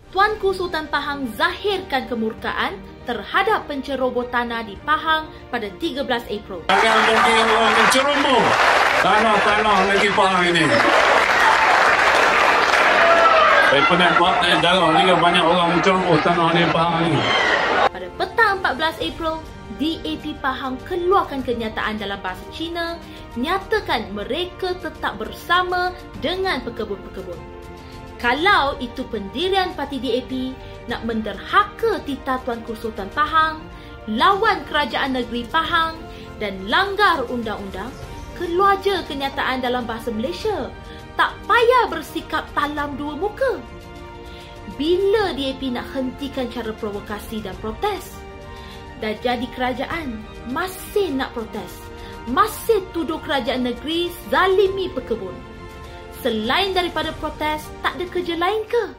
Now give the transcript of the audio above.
Tuanku Sultan Pahang zahirkan kemurkaan terhadap penceroboh tanah di Pahang pada 13 April. Jangan bagi orang menceroboh tanah-tanah negeri Pahang ini. Saya pernah buat dalam ni banyak orang menceroboh tanah negeri Pahang ini. Pada petang 14 April, DAP Pahang keluarkan kenyataan dalam bahasa Cina, nyatakan mereka tetap bersama dengan pekebun-pekebun. Kalau itu pendirian parti DAP nak menderhaka titah Tuanku Sultan Pahang, lawan kerajaan negeri Pahang dan langgar undang-undang, keluar je kenyataan dalam bahasa Malaysia. Tak payah bersikap talam dua muka. Bila DAP nak hentikan cara provokasi dan protes? Dah jadi kerajaan, masih nak protes. Masih tuduh kerajaan negeri zalimi pekebun. Selain daripada protes, tak ada kerja lain ke?